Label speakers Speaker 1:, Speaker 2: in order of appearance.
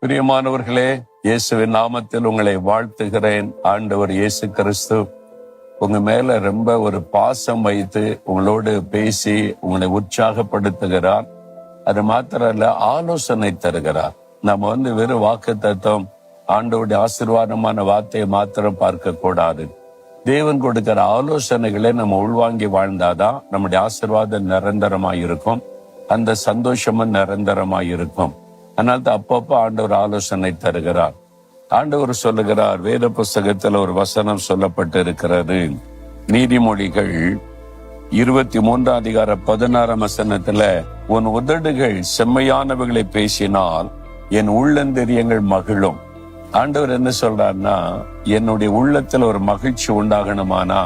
Speaker 1: பிரியமானவர்களே, இயேசுவின் நாமத்தில் உங்களை வாழ்த்துகிறேன். ஆண்டவர் இயேசு கிறிஸ்து உங்க மேல ரொம்ப ஒரு பாசம் வைத்து உங்களோடு பேசி உங்களை உற்சாகப்படுத்துகிறார். அது மாத்திரம் இல்ல, ஆலோசனை தருகிறார். நம்ம வெறும் வாக்கு தத்துவம், ஆண்டவருடைய ஆசீர்வாதமான வார்த்தையை மாத்திரம் பார்க்க கூடாது. தேவன் கொடுக்கிற ஆலோசனைகளை நம்ம உள்வாங்கி வாழ்ந்தாதான் நம்முடைய ஆசீர்வாதம் நிரந்தரமாய் இருக்கும், அந்த சந்தோஷமும் நிரந்தரமாய் இருக்கும். அதனால தான் அப்பப்போ ஆண்டவர் ஆலோசனை தருகிறார். ஆண்டவர் சொல்லுகிறார், வேத புஸ்தகத்துல ஒரு வசனம் சொல்லப்பட்டு இருக்கிறது. நீதிமொழிகள் 23:16 உன் உதடுகள் செம்மையானவைகளை பேசினால் என் உள்ளந்தரியங்கள் மகிழும். ஆண்டவர் என்ன சொல்றாருன்னா, என்னுடைய உள்ளத்துல ஒரு மகிழ்ச்சி உண்டாகணுமானா